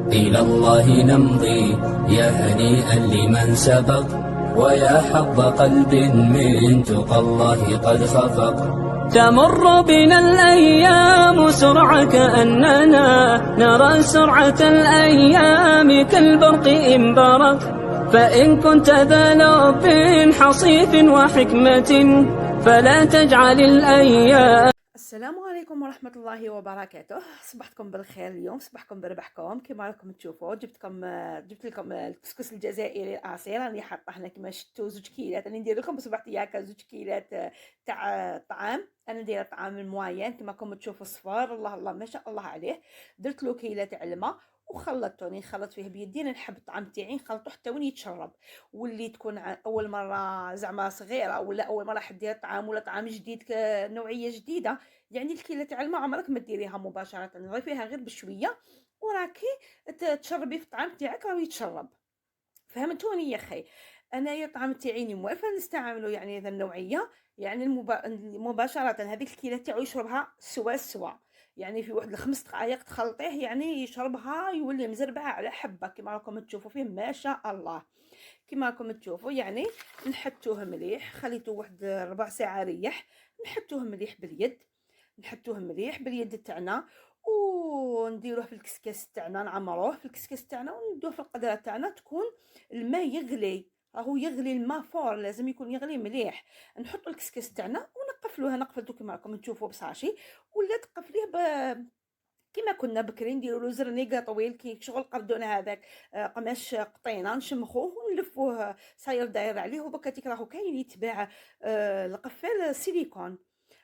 إلى الله نمضي يا هنيئا لمن سبق، ويا حظ قلب من تقى الله قد خفق. تمر بنا الأيام سرعة كأننا نرى سرعة الأيام كالبرق إن برق، فإن كنت ذا لب حصيف وحكمة فلا تجعل الأيام. السلام عليكم ورحمة الله وبركاته. صبحتكم بالخير اليوم، صبحكم بربحكم. كما راكم تشوفوا جبت لكم الكسكس الجزائري العصير. راني حاطه هنا كما شفتوا 2 كيلات. راني ندير لكم بصبحتي هكا 2 كيلات تاع طعام. انا ندير طعام المعين كما راكم تشوفوا الصفار. الله الله ما شاء الله عليه. درت له كيله تاع الماء وخلطته، نخلط فيه بيدي. نحب الطعام تاعي نخلطه حتى وين يتشرب. واللي تكون اول مره زعما صغيره ولا اول مره حد دير طعام ولا طعام جديد نوعيه جديده، يعني الكيله تاع الماء عمرك ما ديريها مباشره، ضيفيها غير بشويه وراكي تشربي في الطعام تاعك راه يتشرب. فهمتوني يا خي؟ انايا الطعام تاعي موالفه نستعملوا يعني هذا النوعيه، يعني مباشره هذيك الكيله تاعو يشربها سوا يعني في واحد 5 دقائق تخلطيه يعني يشربها يولي مزربع على حبه كما راكم تشوفوا فيه ما شاء الله. كما راكم تشوفوا يعني نحطوه مليح، خليته واحد ربع ساعه ريح. نحطوه مليح باليد، نحطوه مليح باليد تاعنا ونديروه في الكسكاس تاعنا، نعمروه في الكسكاس تاعنا وندوه في القدره تاعنا. تكون الماء يغلي، راهو يغلي الماء فور، لازم يكون يغلي مليح. نحطوا الكسكاس تاعنا ونقفلوه. انا قفلته كما راكم تشوفوا بصاشي، ولا تقفليه كما كنا بكري نديروا له زرنيقه طويل كي شغل قردون هذاك، قماش قطينه نشمخوه ونلفوه صاير داير عليه. وبكاتيك راهو كاين يتباع القفال سيليكون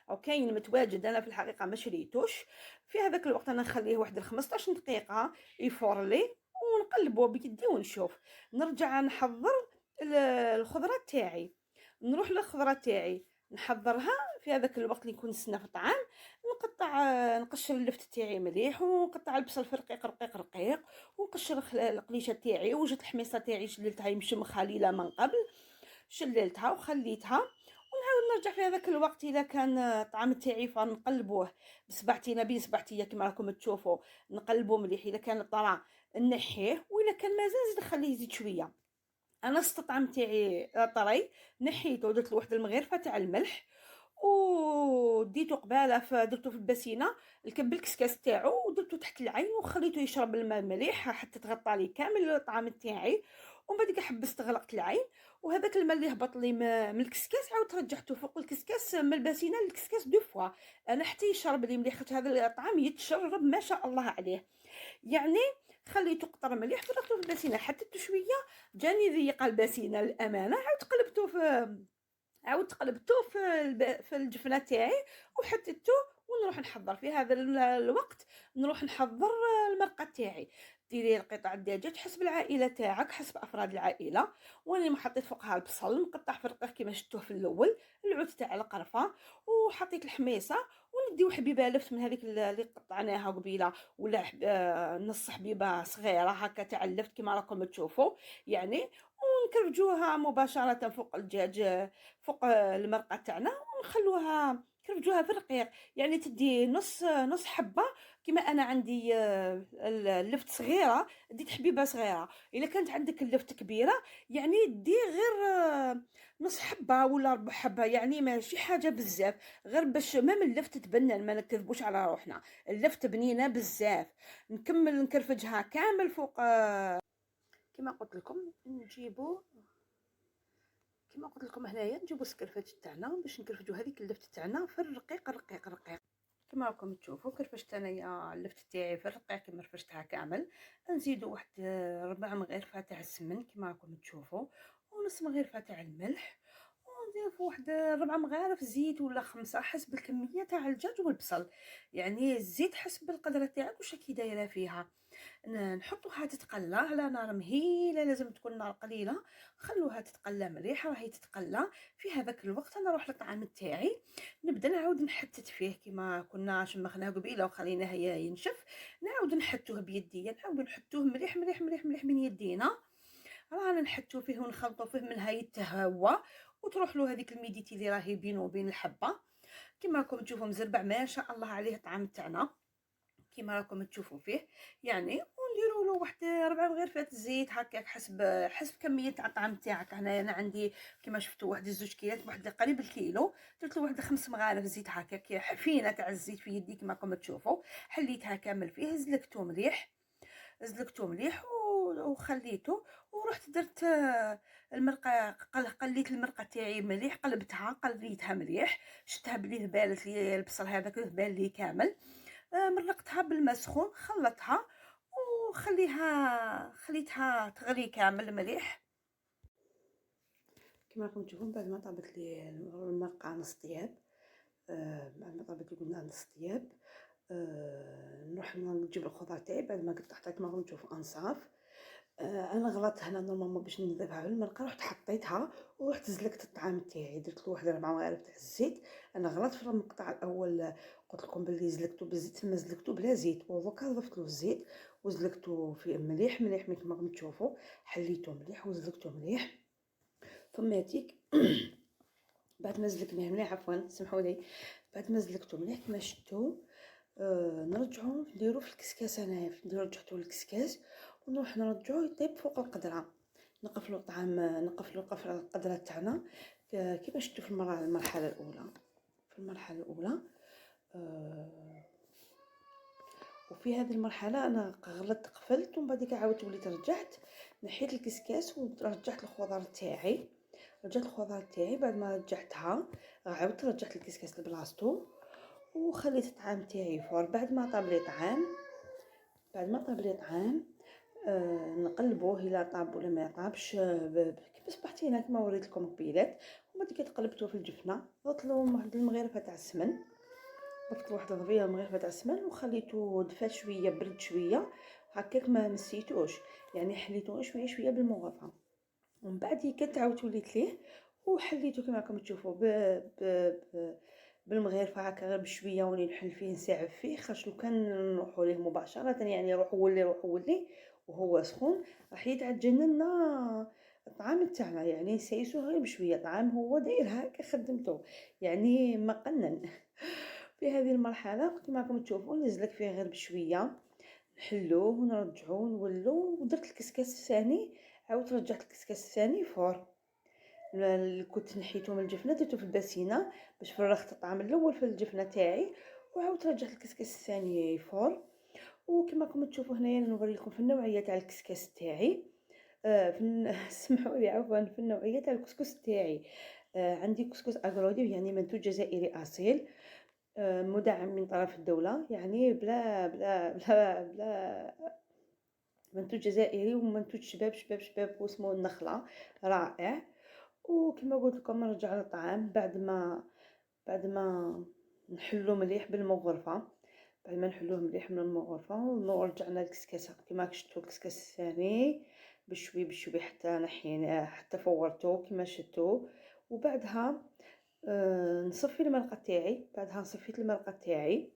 او كاين متواجد. انا في الحقيقه ما شريتوش. في هذاك الوقت انا نخليه واحد 15 دقيقه يفور لي ونقلبه بيدي ونشوف. نرجع نحضر الخضره تاعي. نروح للخضره تاعي نحضرها في هذاك الوقت اللي نكون نستنى في الطعام. نقشر اللفت تاعي مليح ونقطع البصل في رقيق ونقشر القليشه تاعي. وجدت الحميصه تاعي شللتها مشمخه ليله من قبل، شللتها وخليتها. نرجع في هذاك الوقت اذا كان الطعام تاعي فنقلبوه بصبعتينا بين صبعتيا كما راكم تشوفوا. نقلبوه مليح. اذا كان طرى نحيه، واذا كان مازال زيد نخليه يزيد شويه. انا الطعام تاعي طري، نحيته درت له واحد المغرفه تاع الملح وديته قباله درته في الباسينه. الكب الكسكاس تاعو ودرته تحت العين وخليته يشرب الماء مليح حتى تغطى لي كامل الطعام تاعي. ومن بعد حبست غلقت العين، وهذاك الماء اللي هبط لي من الكسكاس عاود رجعته فوق الكسكاس من الباسينه للكسكاس 2 فوا. انا حتى يشرب لي مليح، هذا الطعام يتشرب ما شاء الله عليه. يعني خليته قطر مليح فرغته في الباسينه حطيته شويه. جاني ضيق الباسينه الامانه، عاود قلبته في الجفنه تاعي وحطيته. ونروح نحضر في هذا الوقت نروح نحضر المرقه تاعي. ديري القطع الدجاج حسب العائله تاعك، حسب افراد العائله. وانا حطيت فوقها البصل مقطع في رقيق كما شفتوه في الاول، العود تاع القرفه، وحطيت الحميصه. ونديو حبيبه لفت من هذيك اللي قطعناها قبيله، ولا نص حبيبه صغيره هكا تاع اللفت كما راكم تشوفوا يعني. ونكرفجوها مباشره فوق الدجاج، فوق المرقه تاعنا، ونخلوها كرفجوها في الرقيق. يعني تدي نص حبه. كما انا عندي اللفت صغيره ديت حبيبه صغيره. الا كانت عندك اللفت كبيره يعني دي غير نص حبه ولا 4 حبه، يعني ماشي حاجه بزاف، غير باش مام اللفت تبنن ما نكذبوش على روحنا. اللفت بنينه بزاف. نكمل نكرفجها كامل فوق. كما قلت لكم نجيبو، كما قلت لكم هنايا نجيبو السكرفاج تاعنا باش نكرفجو هذيك اللفت تاعنا في الرقيق. كما راكم تشوفوا كرفجت انايا اللفت تاعي في الرقيق كما رفجتها كامل. نزيدو واحد 4 مغارفه تاع السمن كما راكم تشوفوا، ونص مغرفه تاع الملح، ونضيف واحد 4 مغارف زيت ولا 5 حسب الكميه تاع الدجاج والبصل. يعني الزيت حسب القدره تاعك واش راكي دايره فيها. نحطوها تتقلى على نار مهيله، لازم تكون نار قليله. خلوها تتقلى مليح، راهي تتقلى. في هذاك الوقت انا نروح للطعام تاعي نبدا نعاود نحتت فيه كما كنا شمخناه قبيله وخليناه ينشف. نعاود نحتوه بيدي، نعاود نحتوه مليح مليح مليح مليح من يدينا. رانا نحتو فيه ونخلطو فيه من هاي يتهوى وتروح له هذيك الميديتي اللي راهي بينه وبين الحبه. كما راكم تشوفوا مزربع ما شاء الله عليه الطعام تاعنا. كيما راكم تشوفوا فيه يعني، ونديروا له واحد 4 مغرفات زيت هكاك حسب كميه تاع الطعام تاعك. هنايا انا عندي كيما شفتوا واحد 2 كيلات، واحد قريب الكيلو، درت له واحد 5 مغارف زيت هكاك حفينه تاع الزيت في يدي كيما راكم تشوفوا. حليتها كامل فيه، زلقته مليح وخليته، ورحت درت المرقه، قليت المرقه تاعي مليح، قليتها مليح، شفتها بلي بالت لي البصل هذاك بان لي كامل. مرقتها بالماء سخون، خلطتها خليتها تغلي كامل مليح. كما راكم تشوفون بعد ما طابت لي المرقه نص طياب، بعد ما طابت لي قلنا نص طياب، نروح نجيب الخضر تاعي بعد ما قطعتها كما راكم تشوفوا انصاف. انا غلطت هنا نورمالمون باش نذبها بالمرقه، رحت حطيتها ورحت زلقت الطعام تاعي، درت له واحد 4 مغارف تاع الزيت. انا غلطت في المقطع الاول، قلت لكم باللي زلقته بالزيت، ما زلقته بلا زيت، ودوكا ضفت له الزيت وزلقته في مليح كما راكم تشوفوا. حليته مليح وزلقته مليح ثماتيك. بعد ما زلقناه مليح، عفوا سمحوا لي، بعد ما زلقته مليح كما شفتوا، نرجعو نديرو في الكسكاس. انايا رجعتو للكسكاس ونروح نرجعو يطيب فوق القدره، نقفلو الطعام، نقفلو القدره تاعنا كيما شفتوا في المرحله الاولى. وفي هذه المرحله انا غلطت، قفلت ومن بعد عاودت وليت رجعت نحيت الكسكاس ورجعت الخضر تاعي. بعد ما رجعتها عاودت رجعت الكسكاس لبلاصتو وخليت الطعام تاعي فور. بعد ما طاب لي طعام، نقلبوه الى طاب ولا ما طابش، كيف صبحتينا كما وريت لكم قبيلات. ومن بعد قلبته في الجفنه، ضفت له واحد المغرفه تاع السمن، مغرفه تاع السمن، وخليته دفا شويه، برد شويه هكاك، ما مسيتوش يعني، حليته شويه بالمغرفه. ومن بعد عاودت وليت ليه وحليته كما راكم تشوفوا بالمغرفه هكا غير بشويه، وني نحل فيه نساعد فيه، خاطر لو كان نروحوا ليه مباشره يعني روح ولي وهو سخون راح يتعجن لنا الطعام تاعنا، يعني نسيسوه غير بشويه. طعام هو داير هكا خدمته يعني مقنن. في هذه المرحله كما راكم تشوفوا نزلك فيه غير بشويه، نحلوه ونرجعوه نولو. ودرت الكسكاس الثاني، عاودت رجعت الكسكاس الثاني فور. كنت نحيته من الجفنه درته في الباسينه باش فرغت الطعام الاول في الجفنه تاعي، وعاودت رجعت الكسكاس الثاني فور. وكما راكم تشوفوا هنايا نوري لكم في النوعيه تاع الكسكاس تاعي، سمحوا لي عفوا، في النوعيه تاع الكسكس تاعي. عندي كسكس اغرودي يعني منتوج جزائري اصيل، مدعم من طرف الدوله، يعني بلا منتوج جزائري ومنتوج شباب واسمه النخله، رائع. وكما قلت لكم نرجع للطعام بعد ما نحلو مليح بالمغرفه. بعد ما نحلوه مليح من المغرفه ورجعنا الكسكاس كما شفتوا الكسكاس الثاني بشوي حتى نحينا، حتى فورته كما شفتوا. وبعدها نصفي المرقه تاعي. صفيت المرقه تاعي،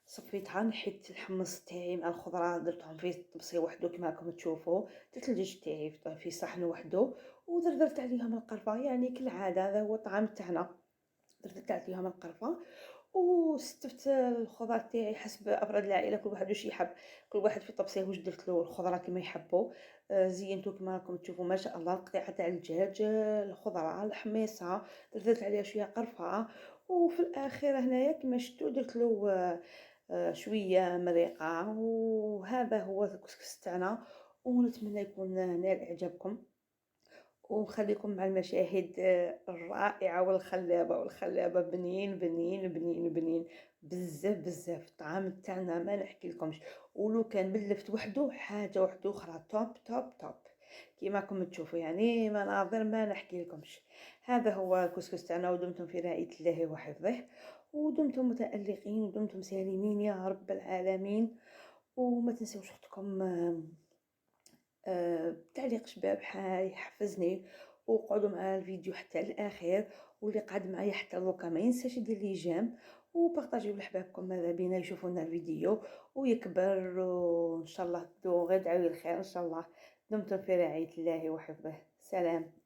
صفيتها، نحيت الحمص تاعي مع الخضره درتهم في طبسي وحده كما راكم تشوفوا. درت الدجاج تاعي في صحن وحده ودرت عليهم القرفه، يعني كالعاده هذا هو الطعام تاعنا. درت عليهم القرفه وستفت الخضر تاعي حسب افراد العائله، كل واحد واش يحب، كل واحد في طبسيه واش درت له الخضره كما يحبوا. زينتو كما راكم تشوفوا ما شاء الله، القطيعه تاع الدجاج، الخضره، الحميصه، درت عليها شويه قرفه. وفي الاخير هنايا كما شفتوا درت له شويه مريقه. وهذا هو الكسكس تاعنا، ونتمنى يكون نال اعجابكم، ونخليكم مع المشاهد الرائعه والخلابه. بنين بزاف الطعام تاعنا ما نحكي لكمش. ولو كان بلفت وحده حاجه وحده اخرى توب كيما راكم تشوفوا، يعني مناظر ما نحكي لكمش. هذا هو الكسكس تاعنا، ودمتم في رعايه الله وحفظه، ودمتم متألقين، ودمتم سالمين يا رب العالمين. وما تنسوش اختكم بتعليق شباب يحفزني، وقعدوا مع الفيديو حتى الاخير، واللي قعد معايا حتى دوكا ما ينساش يدير لي جيم وبارطاجيو لحبابكم، ماذا بينا يشوفوا لنا الفيديو ويكبر، وان شاء الله غير دعوا لي الخير ان شاء الله. دمتم في رعايه الله وحفظه. سلام.